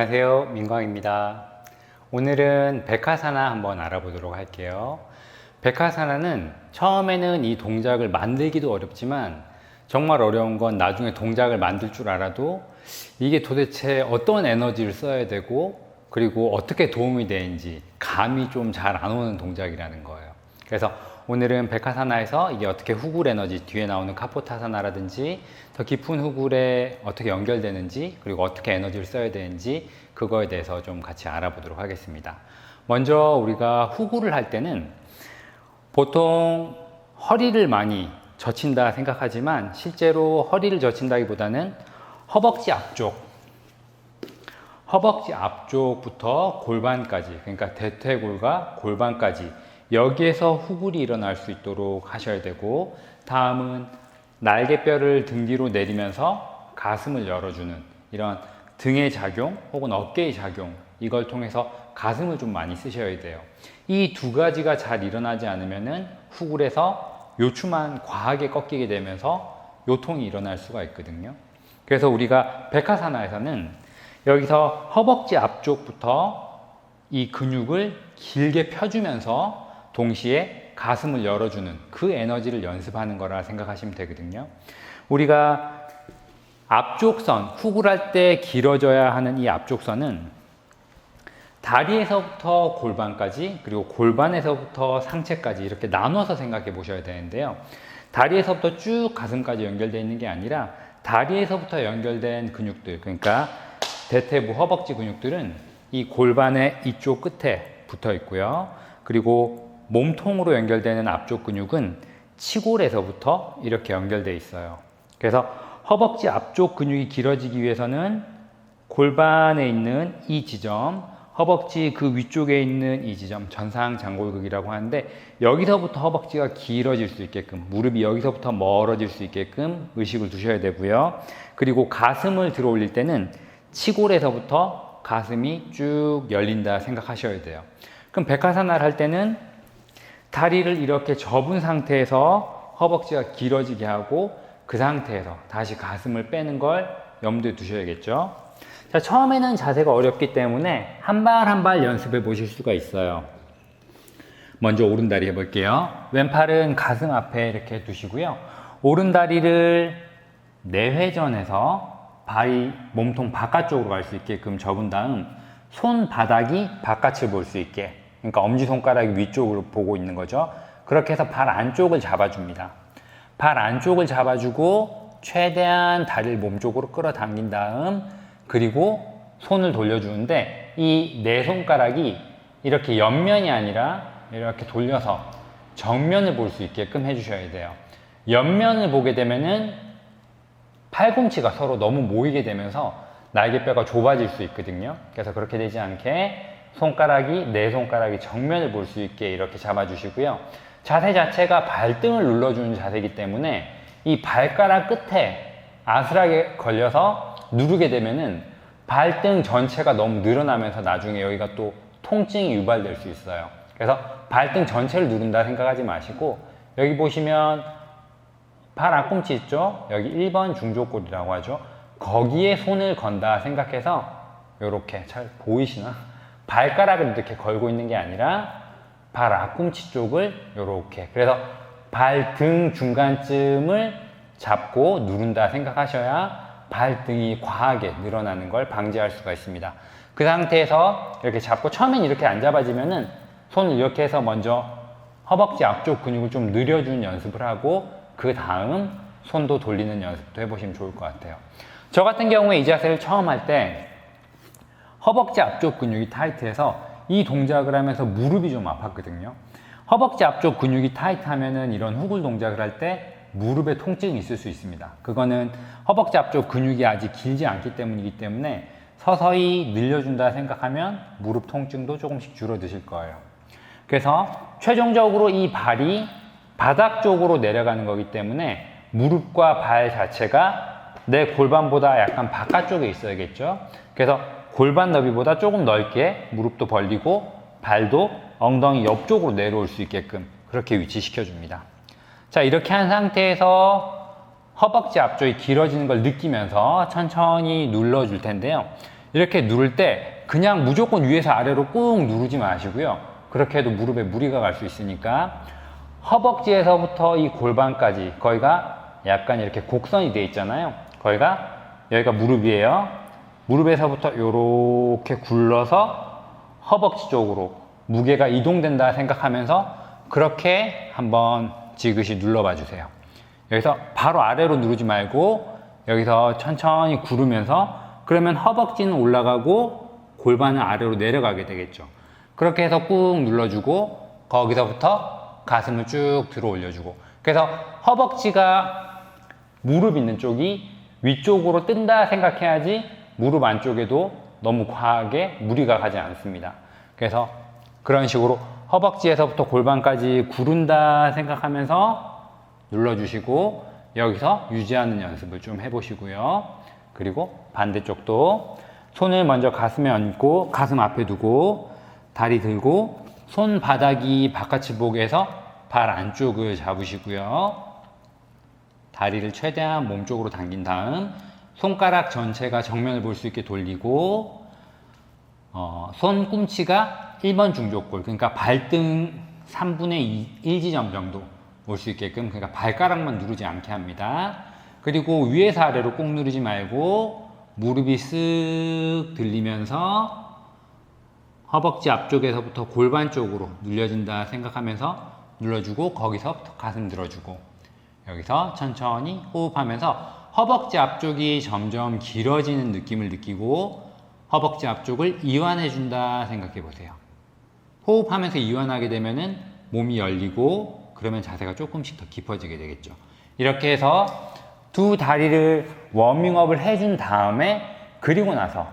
안녕하세요, 민광입니다. 오늘은 백하사나 한번 알아보도록 할게요. 백하사나는 처음에는 이 동작을 만들기도 어렵지만 정말 어려운 건 나중에 동작을 만들 줄 알아도 이게 도대체 어떤 에너지를 써야 되고 그리고 어떻게 도움이 되는지 감이 좀 잘 안 오는 동작이라는 거예요. 그래서 오늘은 백하사나에서 이게 어떻게 후굴 에너지, 뒤에 나오는 카포타사나라든지 더 깊은 후굴에 어떻게 연결되는지, 그리고 어떻게 에너지를 써야 되는지 그거에 대해서 좀 같이 알아보도록 하겠습니다. 먼저 우리가 후굴을 할 때는 보통 허리를 많이 젖힌다 생각하지만 실제로 허리를 젖힌다기보다는 허벅지 앞쪽부터 골반까지, 그러니까 대퇴골과 골반까지 여기에서 후굴이 일어날 수 있도록 하셔야 되고, 다음은 날개뼈를 등 뒤로 내리면서 가슴을 열어주는 이런 등의 작용 혹은 어깨의 작용, 이걸 통해서 가슴을 좀 많이 쓰셔야 돼요. 이 두 가지가 잘 일어나지 않으면은 후굴에서 요추만 과하게 꺾이게 되면서 요통이 일어날 수가 있거든요. 그래서 우리가 백하사나에서는 여기서 허벅지 앞쪽부터 이 근육을 길게 펴주면서 동시에 가슴을 열어주는 그 에너지를 연습하는 거라 생각하시면 되거든요. 우리가 앞쪽선, 후굴할 때 길어져야 하는 이 앞쪽선은 다리에서부터 골반까지, 그리고 골반에서부터 상체까지 이렇게 나눠서 생각해 보셔야 되는데요. 다리에서부터 쭉 가슴까지 연결되어 있는 게 아니라 다리에서부터 연결된 근육들, 그러니까 대퇴부 허벅지 근육들은 이 골반의 이쪽 끝에 붙어 있고요. 그리고 몸통으로 연결되는 앞쪽 근육은 치골에서부터 이렇게 연결되어 있어요. 그래서 허벅지 앞쪽 근육이 길어지기 위해서는 골반에 있는 이 지점, 허벅지 그 위쪽에 있는 이 지점, 전상장골극이라고 하는데, 여기서부터 허벅지가 길어질 수 있게끔, 무릎이 여기서부터 멀어질 수 있게끔 의식을 두셔야 되고요. 그리고 가슴을 들어 올릴 때는 치골에서부터 가슴이 쭉 열린다 생각하셔야 돼요. 그럼 백하사나를 할 때는 다리를 이렇게 접은 상태에서 허벅지가 길어지게 하고 그 상태에서 다시 가슴을 빼는 걸 염두에 두셔야겠죠. 자, 처음에는 자세가 어렵기 때문에 한 발 한 발 연습해 보실 수가 있어요. 먼저 오른다리 해볼게요. 왼팔은 가슴 앞에 이렇게 두시고요. 오른다리를 내회전해서 발이 몸통 바깥쪽으로 갈 수 있게끔 접은 다음 손바닥이 바깥을 볼 수 있게, 그러니까 엄지손가락이 위쪽으로 보고 있는 거죠. 그렇게 해서 발 안쪽을 잡아줍니다. 발 안쪽을 잡아주고 최대한 다리를 몸쪽으로 끌어당긴 다음, 그리고 손을 돌려주는데 이 네 손가락이 이렇게 옆면이 아니라 이렇게 돌려서 정면을 볼 수 있게끔 해주셔야 돼요. 옆면을 보게 되면은 팔꿈치가 서로 너무 모이게 되면서 날개뼈가 좁아질 수 있거든요. 그래서 그렇게 되지 않게 네 손가락이 정면을 볼 수 있게 이렇게 잡아주시고요. 자세 자체가 발등을 눌러주는 자세이기 때문에 이 발가락 끝에 아슬하게 걸려서 누르게 되면은 발등 전체가 너무 늘어나면서 나중에 여기가 또 통증이 유발될 수 있어요. 그래서 발등 전체를 누른다 생각하지 마시고, 여기 보시면 발 앞꿈치 있죠? 여기 1번 중족골이라고 하죠. 거기에 손을 건다 생각해서 이렇게 잘 보이시나? 발가락을 이렇게 걸고 있는 게 아니라 발 앞꿈치 쪽을 이렇게, 그래서 발등 중간쯤을 잡고 누른다 생각하셔야 발등이 과하게 늘어나는 걸 방지할 수가 있습니다. 그 상태에서 이렇게 잡고, 처음엔 이렇게 안 잡아지면은 손을 이렇게 해서 먼저 허벅지 앞쪽 근육을 좀 늘려주는 연습을 하고 그 다음 손도 돌리는 연습도 해보시면 좋을 것 같아요. 저 같은 경우에 이 자세를 처음 할 때 허벅지 앞쪽 근육이 타이트해서 이 동작을 하면서 무릎이 좀 아팠거든요. 허벅지 앞쪽 근육이 타이트하면은 이런 후굴 동작을 할 때 무릎에 통증이 있을 수 있습니다. 그거는 허벅지 앞쪽 근육이 아직 길지 않기 때문이기 때문에 서서히 늘려준다 생각하면 무릎 통증도 조금씩 줄어드실 거예요. 그래서 최종적으로 이 발이 바닥 쪽으로 내려가는 거기 때문에 무릎과 발 자체가 내 골반보다 약간 바깥쪽에 있어야겠죠. 그래서 골반 너비보다 조금 넓게 무릎도 벌리고 발도 엉덩이 옆쪽으로 내려올 수 있게끔 그렇게 위치시켜 줍니다. 자, 이렇게 한 상태에서 허벅지 앞쪽이 길어지는 걸 느끼면서 천천히 눌러줄 텐데요. 이렇게 누를 때 그냥 무조건 위에서 아래로 꾹 누르지 마시고요. 그렇게 해도 무릎에 무리가 갈 수 있으니까 허벅지에서부터 이 골반까지 거기가 약간 이렇게 곡선이 되어 있잖아요. 여기가 무릎이에요. 무릎에서부터 이렇게 굴러서 허벅지 쪽으로 무게가 이동된다 생각하면서 그렇게 한번 지그시 눌러봐 주세요. 여기서 바로 아래로 누르지 말고 여기서 천천히 구르면서, 그러면 허벅지는 올라가고 골반은 아래로 내려가게 되겠죠. 그렇게 해서 꾹 눌러주고 거기서부터 가슴을 쭉 들어 올려주고, 그래서 허벅지가 무릎 있는 쪽이 위쪽으로 뜬다 생각해야지 무릎 안쪽에도 너무 과하게 무리가 가지 않습니다. 그래서 그런 식으로 허벅지에서부터 골반까지 구른다 생각하면서 눌러주시고 여기서 유지하는 연습을 좀 해보시고요. 그리고 반대쪽도 손을 먼저 가슴에 얹고 가슴 앞에 두고 다리 들고 손바닥이 바깥을 보게 해서 발 안쪽을 잡으시고요. 다리를 최대한 몸쪽으로 당긴 다음 손가락 전체가 정면을 볼 수 있게 돌리고 손꿈치가 1번 중족골, 그러니까 발등 3분의 1 지점 정도 올 수 있게끔, 그러니까 발가락만 누르지 않게 합니다. 그리고 위에서 아래로 꾹 누르지 말고 무릎이 쓱 들리면서 허벅지 앞쪽에서부터 골반 쪽으로 눌려진다 생각하면서 눌러주고 거기서부터 가슴 들어주고 여기서 천천히 호흡하면서 허벅지 앞쪽이 점점 길어지는 느낌을 느끼고 허벅지 앞쪽을 이완해 준다 생각해 보세요. 호흡하면서 이완하게 되면은 몸이 열리고 그러면 자세가 조금씩 더 깊어지게 되겠죠. 이렇게 해서 두 다리를 워밍업을 해준 다음에, 그리고 나서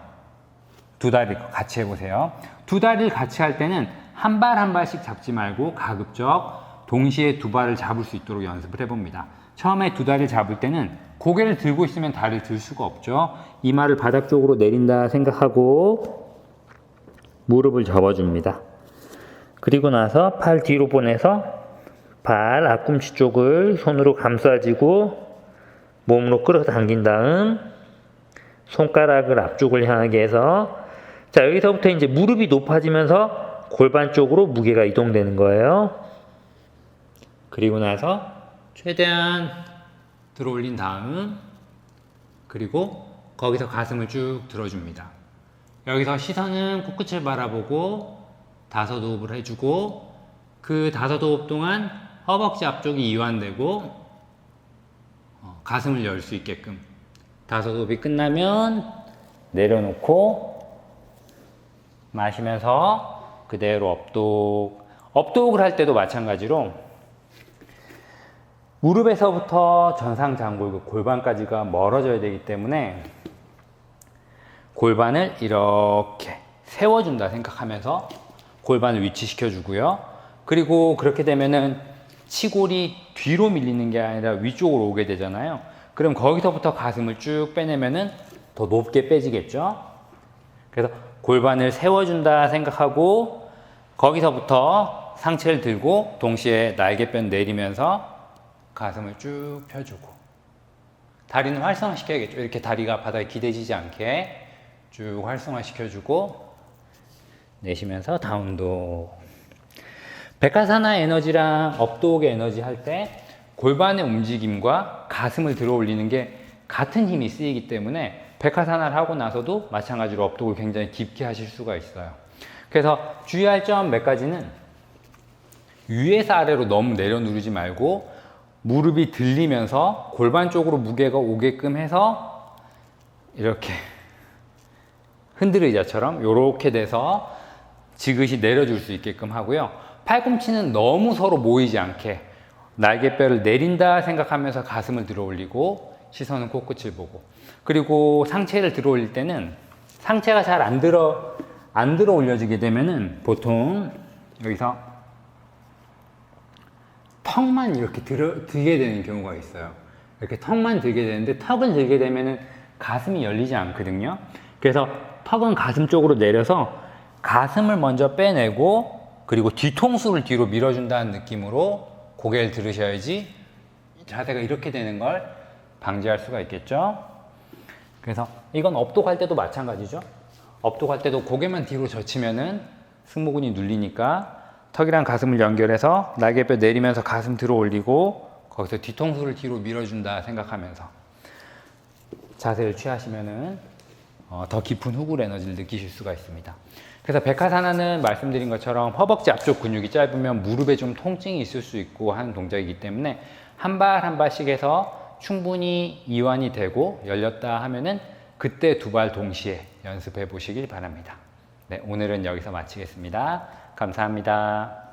두 다리를 같이 해보세요. 두 다리를 같이 할 때는 한 발 한 발씩 잡지 말고 가급적 동시에 두 발을 잡을 수 있도록 연습을 해봅니다. 처음에 두 다리를 잡을 때는 고개를 들고 있으면 다리를 들 수가 없죠. 이마를 바닥 쪽으로 내린다 생각하고 무릎을 접어줍니다. 그리고 나서 팔 뒤로 보내서 발 앞꿈치 쪽을 손으로 감싸지고 몸으로 끌어당긴 다음 손가락을 앞쪽을 향하게 해서, 자, 여기서부터 이제 무릎이 높아지면서 골반 쪽으로 무게가 이동되는 거예요. 그리고 나서 최대한 들어 올린 다음, 그리고 거기서 가슴을 쭉 들어줍니다. 여기서 시선은 코끝을 바라보고 다섯 호흡을 해주고, 그 다섯 호흡 동안 허벅지 앞쪽이 이완되고 가슴을 열 수 있게끔, 다섯 호흡이 끝나면 내려놓고 마시면서 그대로 업독을 할 때도 마찬가지로 무릎에서부터 전상장골 골반까지가 멀어져야 되기 때문에 골반을 이렇게 세워준다 생각하면서 골반을 위치시켜 주고요. 그리고 그렇게 되면은 치골이 뒤로 밀리는 게 아니라 위쪽으로 오게 되잖아요. 그럼 거기서부터 가슴을 쭉 빼내면은 더 높게 빼지겠죠. 그래서 골반을 세워준다 생각하고 거기서부터 상체를 들고 동시에 날개뼈 내리면서 가슴을 쭉 펴주고, 다리는 활성화 시켜야겠죠. 이렇게 다리가 바닥에 기대지지 않게 쭉 활성화 시켜주고 내쉬면서 다운독. 백하사나 에너지랑 업독의 에너지 할 때 골반의 움직임과 가슴을 들어 올리는 게 같은 힘이 쓰이기 때문에 백하사나를 하고 나서도 마찬가지로 업독을 굉장히 깊게 하실 수가 있어요. 그래서 주의할 점 몇 가지는, 위에서 아래로 너무 내려 누르지 말고 무릎이 들리면서 골반 쪽으로 무게가 오게끔 해서 이렇게 흔들 의자처럼 이렇게 돼서 지그시 내려줄 수 있게끔 하고요. 팔꿈치는 너무 서로 모이지 않게 날개뼈를 내린다 생각하면서 가슴을 들어 올리고 시선은 코끝을 보고, 그리고 상체를 들어 올릴 때는 상체가 잘 안 들어 올려지게 되면은 보통 여기서 턱만 이렇게 들게 되는 경우가 있어요. 이렇게 턱만 들게 되는데 턱을 들게 되면은 가슴이 열리지 않거든요. 그래서 턱은 가슴 쪽으로 내려서 가슴을 먼저 빼내고 그리고 뒤통수를 뒤로 밀어준다는 느낌으로 고개를 들으셔야지 자세가 이렇게 되는 걸 방지할 수가 있겠죠. 그래서 이건 업독할 때도 마찬가지죠. 업도 갈 때도 고개만 뒤로 젖히면은 승모근이 눌리니까 턱이랑 가슴을 연결해서 날개뼈 내리면서 가슴 들어 올리고 거기서 뒤통수를 뒤로 밀어준다 생각하면서 자세를 취하시면은 더 깊은 후굴 에너지를 느끼실 수가 있습니다. 그래서 백하사나는 말씀드린 것처럼 허벅지 앞쪽 근육이 짧으면 무릎에 좀 통증이 있을 수 있고 하는 동작이기 때문에 한 발 한 발씩 해서 충분히 이완이 되고 열렸다 하면은 그때 두 발 동시에 연습해 보시길 바랍니다. 네, 오늘은 여기서 마치겠습니다. 감사합니다.